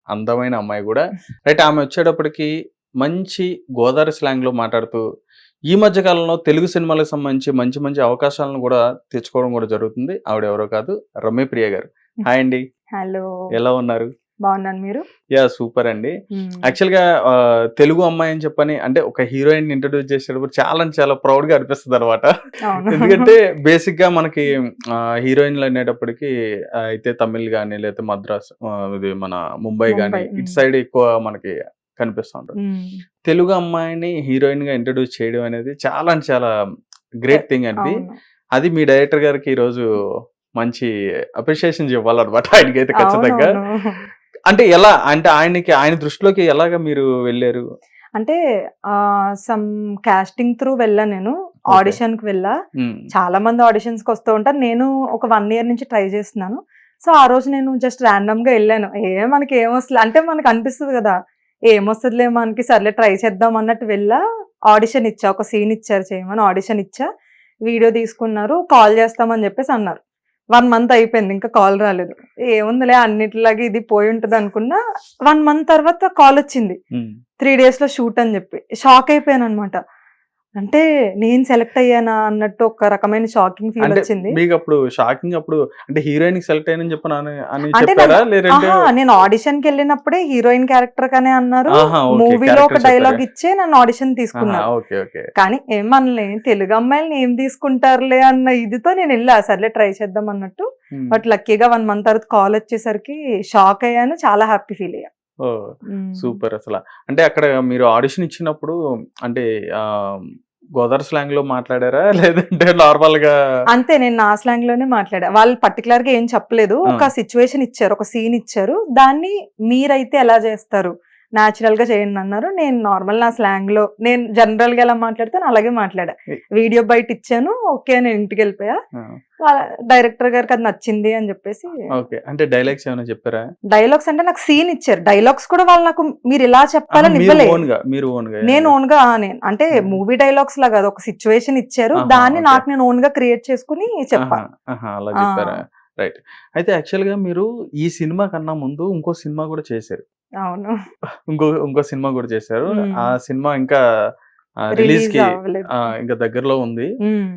అందమైన అమ్మాయి కూడా. రైట్, ఆమె వచ్చేటప్పటికి మంచి గోదావరి స్లాంగ్‌లో మాట్లాడుతూ, ఈ మధ్య కాలంలో తెలుగు సినిమాలకు సంబంధించి మంచి మంచి అవకాశాలను కూడా తెచ్చుకోవడం కూడా జరుగుతుంది. ఆవిడెవరో కాదు, రమ్యప్రియ గారు. హాయ్ అండి. హలో. ఎలా ఉన్నారు? బాగున్నాను, మీరు? యాహ్! సూపర్ అండి. యాక్చువల్‌గా తెలుగు అమ్మాయి అని చెప్పని అంటే ఒక హీరోయిన్‌ని ఇంట్రొడ్యూస్ చేసేటప్పుడు చాలా అంటే చాలా ప్రౌడ్‌గా అనిపిస్తదనమాట. అవును. ఎందుకంటే బేసిక్‌గా మనకి హీరోయిన్‌లు అనేటప్పటికి అయితే తమిళ్ గాని, లేకపోతే మద్రాస్ ఇది మన ముంబై గాని, ముంబై. ఇటు సైడ్ ఎక్కువ మనకి కనిపిస్తా ఉంటది. తెలుగు అమ్మాయిని హీరోయిన్‌గా ఇంట్రొడ్యూస్ చేయడం అనేది చాలా అంటే చాలా గ్రేట్ థింగ్ అండి. అవును. అది మీ డైరెక్టర్ గారికి ఈరోజు మంచి అప్రిషియేషన్స్ ఇవ్వాలన్నమాట ఆయనకైతే ఖచ్చితంగా. అవునవును. అంటే ఎలా? అంటే ఆయన దృష్టిలోకి ఎలాగా మీరు వెళ్లారు? అంటే సమ్ కాస్టింగ్ త్రూ వెళ్ళా నేను. ఓకే. ఆడిషన్‌కి వెళ్ళా. హ్మ్. చాలా మంది ఆడిషన్స్‌కి వస్తూ ఉంటారు. నేను ఒక 1 ఇయర్ నుంచి ట్రై చేస్తున్నాను. సో, ఆ రోజు నేను జస్ట్ ర్యాండమ్‌గా ఎళ్ళాను. మనకి ఏమొస్తలే అంటే మనకు అనిపిస్తది కదా! ఏమొస్తదిలే మనకి, సర్లే ట్రై చేద్దాం అన్నట్టు వెళ్ళా. ఆడిషన్ ఇచ్చా. ఒక సీన్ ఇచ్చారు చేయమని. ఆడిషన్ ఇచ్చా. వీడియో తీసుకున్నారు. కాల్ చేస్తామని చెప్పేసి అన్నారు. 1 మంత్ అయిపోయింది. ఇంకా కాల్ రాలేదు. ఏముందిలే అన్నిటిలాగా ఇది పోయి ఉంటదనుకున్నా. 1 మంత్ తర్వాత కాలొచ్చింది. హ్మ్. 3 డేస్‌లో షూట్ అని చెప్పి. షాక్ అయిపోయాననమాట. అంటే నేను సెలెక్ట్ అయ్యానా అన్నట్టు ఒక రకమైన షాకింగ్ ఫీల్ అంటే వచ్చింది. మీకప్పుడు షాకింగ్ అప్పుడు అంటే హీరోయిన్‌కి సెలెక్ట్ అయ్యానని అని అంటే చెప్పారా? లేదంటే నేను ఆడిషన్‌కెళ్ళినప్పుడే హీరోయిన్ క్యారెక్టర్ కనే అన్నారు. ఆహా! ఓకే. మూవీలో ఒక క్యారెక్టర్ డైలాగ్ చెప్పారా? ఇచ్చే నన్ను ఆడిషన్ ఆహా! తీసుకున్నారు. ఓకే. ఓకే. కానీ మనల్ని తెలుగు అమ్మాయిలని ఏం తీసుకుంటారులే అన్న ఇదితో నేనెళ్ళా. సర్లే ట్రై చేద్దాం అన్నట్టు. హ్మ్. బట్ లక్కీగా 1 మంత్ తర్వాత కాల్ వచ్చేసరికి షాక్ అయ్యాను. చాలా హ్యాపీ ఫీల్ అయ్యా. ఓహ్! సూపర్ అసల. అంటే అక్కడ మీరు ఆడిషన్ ఇచ్చినప్పుడు అంటే గోదావరి స్లాంగ్‌లో మాట్లాడారా? లేదంటే నార్మల్‌గా? అంతే, నేను నా స్లాంగ్ లోనే మాట్లాడా. వాళ్ళు పర్టికులర్‌గా ఏం చెప్పలేదు. ఆ! ఒక సిట్యుయేషన్ ఇచ్చారు. ఒక సీన్ ఇచ్చారు. దాన్ని మీరైతే ఎలా చేస్తారు? నేచురల్‌గా చేయండి అన్నారు. నేను నార్మల్ నా స్లాంగ్‌లో నేను జనరల్‌గా ఎలా మాట్లాడతానో అలాగే మాట్లాడా. ఎ వీడియో బయట ఇచ్చాను. ఓకే, నేను ఇంటికెళ్ళిపోయా. ఆ! డైరెక్టర్ గారికి అది నచ్చింది అని చెప్పేసి. ఓకే. అంటే డైలాగ్స్ ఏమైనా చెప్పారా? డైలాగ్స్ అంటే నాకు సీన్ ఇచ్చారు. డైలాగ్స్ కూడా వాళ్ళు నాకు మీరు ఇలా ఆహా! చెప్పాలని మీరు ఇవ్వలే. ఓన్‌గా నేను ఓన్‌గా నేను అంటే హ్మ్. మూవీ డైలాగ్స్ లాగా కాదు. ఒక సిట్యుయేషన్ ఇచ్చారు. ఆహా! దాన్ని ఓకే. నాకు నేను ఓన్‌గా క్రియేట్ చేసుకొని చెప్పా. ఆహా! ఆహా! అలా ఆ! చెప్పారా? రైట్. అయితే యాక్చువల్‌గా మీరు ఈ సినిమా కన్నా ముందు ఇంకో సినిమా కూడా చేశారు. అవును. ఇంకో సినిమా కూడా చేశారు. ఆ హ్మ్. సినిమా ఇంకా రిలీజ్ రిలీజ్‌కి అవ్వలేదు. ఇంకా దగ్గరలో ఉంది. హ్మ్.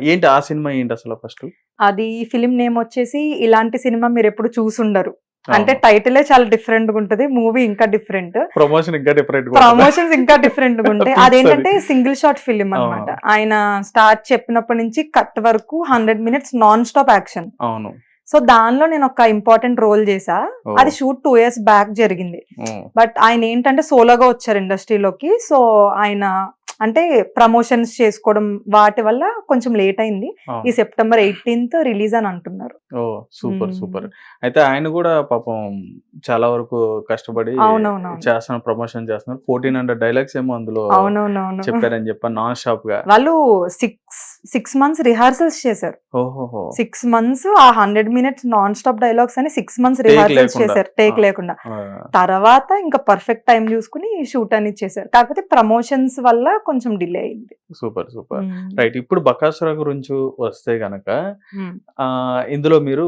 ఏంటి ఆ సినిమా ఏంటి అసలు ఫస్టు? అది ఫిల్మ్ నేమ్ వచ్చేసి 'ఇలాంటి సినిమా మీరెప్పుడు చూసుండరు.' అంటే అవును. టైటిలే చాలా డిఫరెంట్‌గా ఉంటది. మూవీ ఇంకా డిఫరెంట్. ప్రమోషన్ ఇంకా డిఫరెంట్‌గా ఉంటదా? ప్రమోషన్స్ ఇంకా డిఫరెంట్‌గా ఉంటాయి. ఫిక్స్ అది. అదేంటంటే సింగిల్ షాట్ ఫిల్మ్ అన్నమాట. అవును. ఆయన స్టార్ట్ చెప్పినప్పటి నుంచి కట్ వరకు 100 మినిట్స్ నాన్ స్టాప్ యాక్షన్. అవును. సో, దానిలో నేను ఒక ఇంపార్టెంట్ రోల్ చేశా. అది ఓహ్! షూట్ 2 ఇయర్స్ బ్యాక్ జరిగింది. హ్మ్. బట్ ఆయన ఏంటంటే సోలోగా వచ్చారు ఇండస్ట్రీలోకి. సో, ఆయన అంటే ప్రమోషన్స్ చేసుకోవడం వాటి వల్ల కొంచెం లేట్ అయింది. ఈ అవును. సెప్టెంబర్ 18థ్ రిలీజ్ అని అంటున్నారు. ఓహ్! సూపర్. హ్మ్. సూపర్. అయితే ఆయన గూడా పాపం చాలా వరకు కష్టపడి అవునవునవును. ప్రమోషన్ చేస్తున్నారు. 1400 డైలాగ్స్ ఏమో అందులో అవునవునవును. చెప్పారని చెప్పాను నాన్ స్టాప్‌గా. వాళ్ళు 6 మంత్స్ రిహార్సల్స్ చేశారు. ఓహోహో! 6 మంత్స్ ఆ 100 మినిట్స్ నాన్ స్టాప్ డైలాగ్స్ అని 6 మంత్స్ టేక్ రిహార్సల్స్ లేకుండా. చేశారు. టేక్ ఆ! లేకుండా. ఆ! తర్వాత ఇంకా పర్ఫెక్ట్ టైం చూసుకొని షూట్ అనేది చేశారు. కాకపోతే ప్రమోషన్స్ వల్ల కొంచెం డిలే అయింది. సూపర్. సూపర్. హ్మ్. రైట్. ఇప్పుడు 'బకాసుర' గురించి వస్తే గనక హ్మ్. ఇందులో మీరు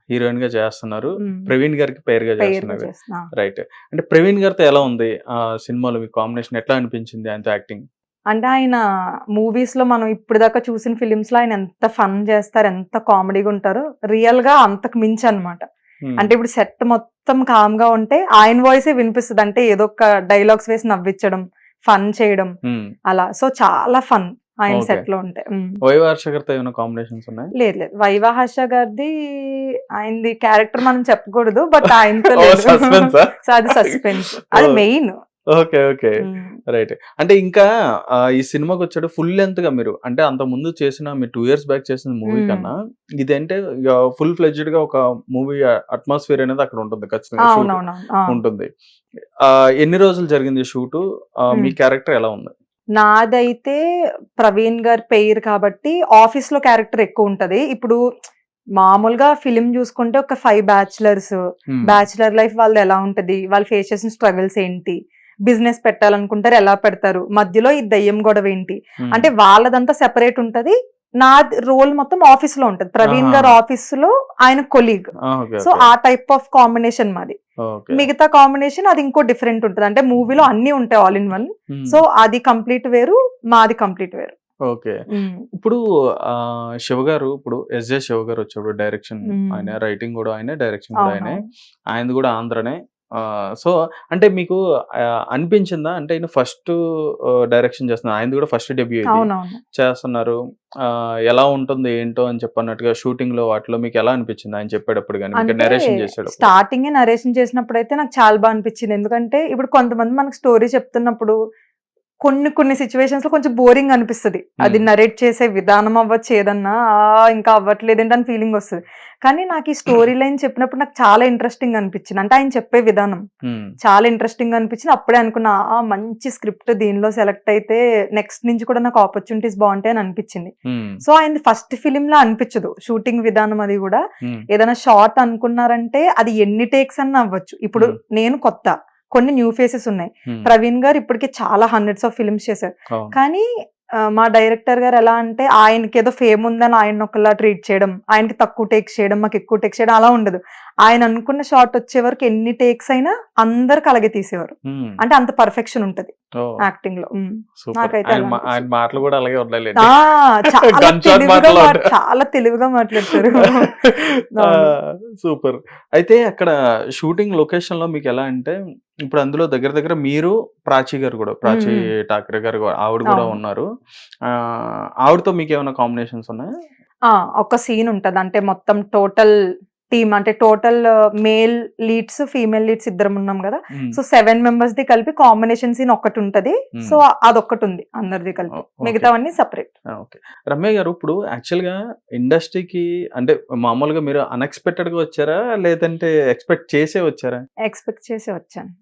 హీరోయిన్‌గా చేస్తున్నారు. హ్మ్. ప్రవీణ్ గారికి పెయిర్‌గా పెయిర్‌గా చేస్తున్నారు. చేస్తున్నా. రైట్. అంటే ప్రవీణ్ గారితో ఎలా ఉంది? సినిమాలో మీ కాంబినేషన్ ఎట్లా అనిపించింది ఆయనతో యాక్టింగ్? అంటే ఆయన మూవీస్‌లో మనం ఇప్పటిదాకా చూసిన ఫిల్మ్స్‌లో ఆయన ఎంత ఫన్ చేస్తారు, ఎంత కామెడీగా ఉంటారో రియల్‌గా అంతకు మించి అన్నమాట. హ్మ్. అంటే ఇప్పుడు సెట్ మొత్తం కామ్‌గా ఉంటే ఆయన వాయిసే వినిపిస్తది. అంటే ఏదో ఒక డైలాగ్స్ వేసి నవ్వించడం, ఫన్ చేయడం హ్మ్. అలా. సో, చాలా ఫన్ ఆయన ఓకే. సెట్‌లో ఉంటే. హ్మ్. వైవా హర్ష గారితో ఏమైనా కాంబినేషన్స్ ఉన్నాయా? లేదు లేదు. వైవా హర్ష గారిది ఆయనది క్యారెక్టర్ మనం చెప్పకూడదు. బట్ ఆయనతో ఓహ్! లేదు. సస్పెన్సా? సో, అది సస్పెన్స్. అది ఓహ్! మెయిన్. ఓకే. ఓకే. హ్మ్. రైట్. అంటే ఇంకా ఈ సినిమాకొచ్చాడు ఫుల్ లెంగ్త్‌గా మీరు అంటే అంతకుముందు చేసిన మీరు 2 ఇయర్స్ బ్యాక్ చేసిన మూవీ హ్మ్. కన్నా ఇదంటే ఇగ ఫుల్ ఫ్లెడ్జ్డ్‌గా ఒక మూవీ అట్మాస్ఫియర్ అనేది అక్కడ ఉంటుంది ఖచ్చితంగా షూట్ అవునవునవును. ఆ! ఉంటుంది. ఎన్ని రోజులు జరిగింది షూటు? మీ హ్మ్. క్యారెక్టర్ ఎలా ఉంది? నాదైతే ప్రవీణ్ గారి పెయిర్ కాబట్టి ఆఫీస్‌లో క్యారెక్టర్ ఎక్కువుంటది. ఇప్పుడు మామూలుగా ఫిల్మ్ జూసుకుంటే ఒక 5 బ్యాచిలర్స్. హ్మ్. బ్యాచిలర్ లైఫ్ వాళ్ళది ఎలా ఉంటది? వాళ్ళు ఫేస్ చేసిన స్ట్రగుల్స్ ఏంటి? బిజినెస్ పెట్టాలనుకుంటారు ఎలా పెడతారు? మధ్యలో ఈ దెయ్యం గొడవ ఏంటి? హ్మ్. అంటే వాళ్ళదంతా సెపరేట్ ఉంటది. నా రోల్ మొత్తం ఆఫీస్ లో ఉంటది. ప్రవీణ్ గారు ఆఫీస్ లో ఆయన కొలీగ్. సో ఆ టైప్ ఆఫ్ కాంబినేషన్ మాది. మిగతా కాంబినేషన్ అది ఇంకో డిఫరెంట్ ఉంటది. అంటే మూవీలో అన్ని ఉంటాయి ఆల్ ఇన్ వన్. సో అది కంప్లీట్ వేరు, మాది కంప్లీట్ వేరు. ఓకే. ఇప్పుడు శివ గారు, ఇప్పుడు ఎస్జే శివ గారు వచ్చేప్పుడు డైరెక్షన్ ఆయన, రైటింగ్ కూడా ఆయన, డైరెక్షన్ కూడా ఆయనే, ఆయనది కూడా ఆంధ్రనే. సో అంటే మీకు అనిపించిందా అంటే ఆయన ఫస్ట్ డైరెక్షన్ చేస్తున్నారు, ఆయనది కూడా ఫస్ట్ డెబ్యూ చేస్తున్నారు, ఎలా ఉంటుంది ఏంటో అని చెప్పన్నట్టుగా షూటింగ్ లో వాటిలో మీకు ఎలా అనిపించింది ఆయన చెప్పేటప్పుడు కానీ నరేషన్ చేసేటప్పుడు? స్టార్టింగ్ నరేషన్ చేసినప్పుడు అయితే నాకు చాలా బాగా అనిపించింది. ఎందుకంటే ఇప్పుడు కొంతమంది మనకు స్టోరీ చెప్తున్నప్పుడు కొన్ని సిచ్యువేషన్స్ లో కొంచెం బోరింగ్ అనిపిస్తుంది. అది నరేట్ చేసే విధానం అవ్వచ్చు, ఏదన్నా ఇంకా అవ్వట్లేదంటే అని ఫీలింగ్ వస్తుంది. కానీ నాకు ఈ స్టోరీ లైన్ చెప్పినప్పుడు నాకు చాలా ఇంట్రెస్టింగ్ అనిపించింది. అంటే ఆయన చెప్పే విధానం చాలా ఇంట్రెస్టింగ్ అనిపించింది. అప్పుడే అనుకున్నా మంచి స్క్రిప్ట్ దీనిలో సెలెక్ట్ అయితే నెక్స్ట్ నుంచి కూడా నాకు ఆపర్చునిటీస్ బాగుంటాయి అని అనిపించింది. సో ఆయన ఫస్ట్ ఫిలిం లా అనిపించదు షూటింగ్ విధానం. అది కూడా ఏదైనా షార్ట్ అనుకున్నారంటే అది ఎన్ని టేక్స్ అన్న అవ్వచ్చు. ఇప్పుడు నేను కొత్త, కొన్ని న్యూ ఫేసెస్ ఉన్నాయి. ప్రవీణ్ గారు ఇప్పటికి చాలా హండ్రెడ్స్ ఆఫ్ ఫిల్మ్స్ చేశారు. కానీ మా డైరెక్టర్ గారు ఎలా అంటే ఆయనకి ఏదో ఫేమ్ ఉందని ఆయన ఒకలా ట్రీట్ చేయడం, ఆయనకి తక్కువ టేక్స్ చేయడం, మాకు ఎక్కువ టేక్స్ చేయడం అలా ఉండదు. ఆయన అనుకున్న షాట్ వచ్చే వరకు ఎన్ని టేక్స్ అయినా అందరికి అలాగే తీసేవారు. అంటే అంత పర్ఫెక్షన్ ఉంటది యాక్టింగ్ లో. నాకైతే మాటలు కూడా అలాగే ఉండాలి, చాలా తెలుగుగా మాట్లాడతారు. సూపర్. అయితే అక్కడ షూటింగ్ లొకేషన్ లో మీకు ఎలా అంటే, ఇప్పుడు అందులో దగ్గర దగ్గర మీరు, ప్రాచీ గారు కూడా, ప్రాచీ ఠాకరే గారు ఆవిడ కూడా ఉన్నారు. ఆవిడతో మీకు ఏమైనా కాంబినేషన్స్ ఉన్నాయా? ఒక సీన్ ఉంటది. అంటే మొత్తం టోటల్ టీమ్, అంటే total male leads, female leads ఇద్దరం ఉన్నాం కదా. సో 7 members ది కలిపి కాంబినేషన్ సీన్ ఒకటి ఉంటది. సో అదొక్కటి ఉంది అందరిది కలిపి, మిగతావన్నీ సెపరేట్. ఓకే. రమ్య గారు, ఇప్పుడు యాక్చువల్ గా ఇండస్ట్రీకి అంటే మామూలుగా మీరు అన్ఎక్స్పెక్టెడ్ గా వచ్చారా, లేదంటే ఎక్స్పెక్ట్ చేసే వచ్చారా? ఎక్స్పెక్ట్ చేసే వచ్చాను.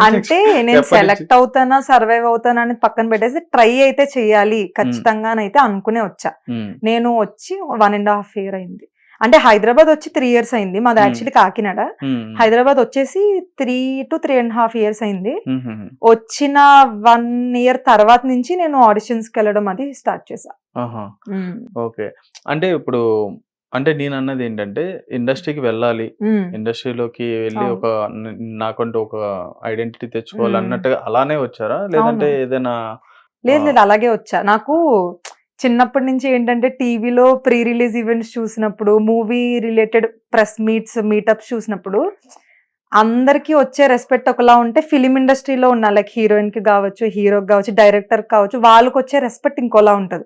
అంటే నేను సెలెక్ట్ అవుతానా సర్వైవ్ అవుతానా అని పక్కన పెట్టేసి ట్రై అయితే చెయ్యాలి ఖచ్చితంగానైతే అనుకునే వచ్చా. నేను వచ్చి 1.5 years అయింది. అంటే హైదరాబాద్ వచ్చి 3 years అయింది. మాది యాక్చువల్లీ కాకినాడ. హైదరాబాద్ వచ్చేసి 3 to 3.5 years అయింది. వచ్చిన 1 year తర్వాత నుంచి నేను ఆడిషన్స్ కి వెళ్ళడం అది స్టార్ట్ చేశా. ఓకే. అంటే ఇప్పుడు అంటే నేను అన్నది ఏంటంటే, ఇండస్ట్రీకి వెళ్ళాలి, ఇండస్ట్రీలోకి వెళ్ళి ఒక నాకంటూ ఒక ఐడెంటిటీ తెచ్చుకోవాలి అన్నట్టుగా అలానే వచ్చారా, లేదంటే ఏదైనా? లేదు, అలాగే వచ్చా. నాకు చిన్నప్పటి నుంచి ఏంటంటే టీవీలో ప్రీ రిలీజ్ ఈవెంట్స్ చూసినప్పుడు, మూవీ రిలేటెడ్ ప్రెస్ మీటప్స్ చూసినప్పుడు అందరికి వచ్చే రెస్పెక్ట్ ఒకలా ఉంటే, ఫిలిం ఇండస్ట్రీలో ఉన్న లైక్ హీరోయిన్ కి కావచ్చు, హీరోకి కావచ్చు, డైరెక్టర్ కావచ్చు, వాళ్ళకి వచ్చే రెస్పెక్ట్ ఇంకోలా ఉంటది.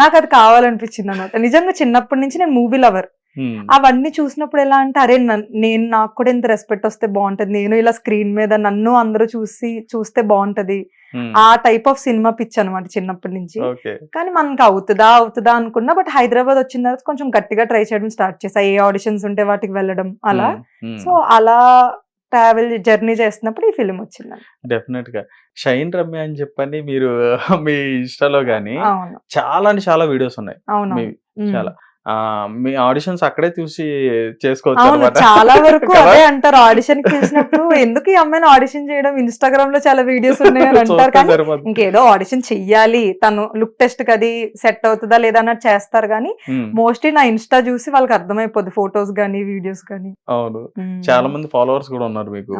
నాకు అది కావాలనిపించింది అన్నమాట. నిజంగా చిన్నప్పటి నుంచి నేను మూవీ లవర్. అవన్నీ చూసినప్పుడు ఎలా అంటే, అరే నాకు కూడా ఎంత రెస్పెక్ట్ వస్తే బాగుంటది, నేను ఇలా స్క్రీన్ మీద నన్ను అందరూ చూస్తే బాగుంటది, ఆ టైప్ ఆఫ్ సినిమా పిచ్ అనమాట చిన్నప్పటి నుంచి. కానీ మనకి అవుతుందా అనుకున్నా. బట్ హైదరాబాద్ వచ్చిన తర్వాత కొంచెం గట్టిగా ట్రై చేయడం స్టార్ట్ చేసా. ఏ ఆడిషన్స్ ఉంటే వాటికి వెళ్ళడం అలా. సో అలా ట్రావెల్ జర్నీ చేస్తున్నప్పుడు ఈ ఫిలిం వచ్చింది. డెఫినెట్ గా షైన్ రమ్య అని చెప్పని మీరు మీ ఇన్స్టాలో గానీ చాలా వీడియోస్ ఉన్నాయి. చాలా మీ ఆడిషన్స్ అక్కడే చూసి చేసుకోవచ్చు. చాలా వరకు అదే అంటారు ఆడిషన్ చూసినప్పుడు, ఎందుకు ఈ అమ్మాయిని ఆడిషన్ చేయడం, ఇన్స్టాగ్రామ్ లో చాలా వీడియోస్ ఉన్నాయి అని అంటారు. కానీ ఇంకేదో ఆడిషన్ చెయ్యాలి, తను లుక్ టెస్ట్ కది సెట్ అవుతుందా లేదా అన్నట్టు చేస్తారు. కానీ మోస్ట్లీ నా ఇన్స్టా చూసి వాళ్ళకి అర్థమైపోద్ది, ఫొటోస్ గానీ వీడియోస్ గానీ. అవును, చాలా మంది ఫాలోవర్స్ కూడా ఉన్నారు మీకు.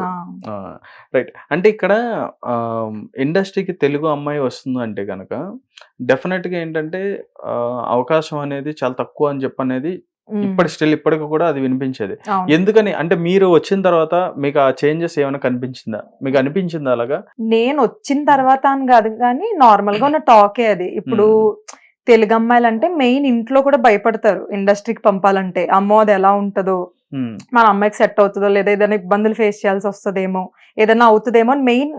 రైట్. అంటే ఇక్కడ ఇండస్ట్రీకి తెలుగు అమ్మాయి వస్తుంది అంటే కనుక డెఫినెట్ గా ఏంటంటే అవకాశం అనేది చాలా తక్కువ అని చెప్పనేది ఇప్పటికి కూడా అది వినిపించేది. ఎందుకని అంటే మీరు వచ్చిన తర్వాత మీకు ఆ చేంజెస్ ఏమైనా కనిపించిందా, మీకు అనిపించిందా అలాగా? నేను వచ్చిన తర్వాత అని కాదు కానీ నార్మల్ గా ఉన్న టాకే అది. ఇప్పుడు తెలుగు అమ్మాయిలు అంటే మెయిన్ ఇంట్లో కూడా భయపడతారు ఇండస్ట్రీకి పంపాలంటే. అమ్మో అది ఎలా ఉంటుందో, మన అమ్మాయికి సెట్ అవుతుందో లేదా, ఏదైనా ఇబ్బందులు ఫేస్ చేయాల్సి వస్తుందేమో, ఏదైనా అవుతుందేమో అని మెయిన్.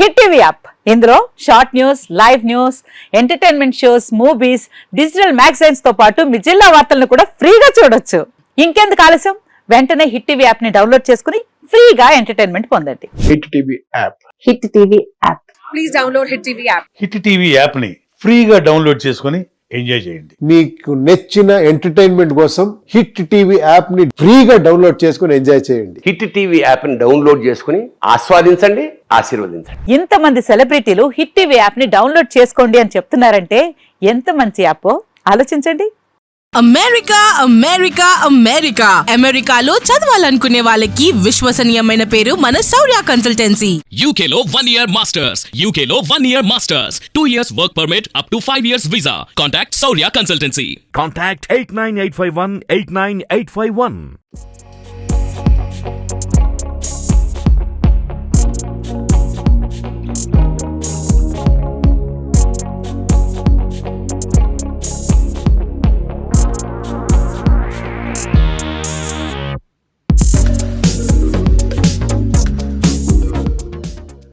హిట్ టీవీ యాప్, ఇందులో short news, live news, entertainment shows, movies, digital magazines తో పాటు మీ జిల్లా వార్తలను కూడా ఫ్రీగా చూడొచ్చు. ఇంకెందుకు ఆలస్యం, వెంటనే హిట్ టీవీ యాప్ ని డౌన్లోడ్ చేసుకుని ఫ్రీగా ఎంటర్టైన్మెంట్ పొందండి. Hit TV app. Hit TV app. Please download hit TV app. Hit TV app ని ఫ్రీగా డౌన్లోడ్ చేసుకుని ఎంజాయ్ చేయండి. మీకు నచ్చిన ఎంటర్టైన్మెంట్ కోసం హిట్ టీవీ యాప్ ని ఫ్రీగా డౌన్లోడ్ చేసుకుని ఎంజాయ్ చేయండి. హిట్ టీవీ యాప్ ని డౌన్లోడ్ చేసుకుని ఆస్వాదించండి, ఆశీర్వదించండి. ఇంతమంది సెలబ్రిటీలు హిట్ టీవీ యాప్ ని డౌన్లోడ్ చేసుకోండి అని చెప్తున్నారంటే ఎంత మంచి యాప్ ఆలోచించండి. అమెరికా అమెరికా అమెరికా అమెరికాలో చదవాలనుకునే వాళ్ళకి విశ్వసనీయమైన పేరు మన శౌర్య consultancy. UK Law 1 Year Masters. UK Law 1 Year Masters. 2 years work permit up to 5 years visa. Contact Saurya Consultancy. Contact 89851 89851.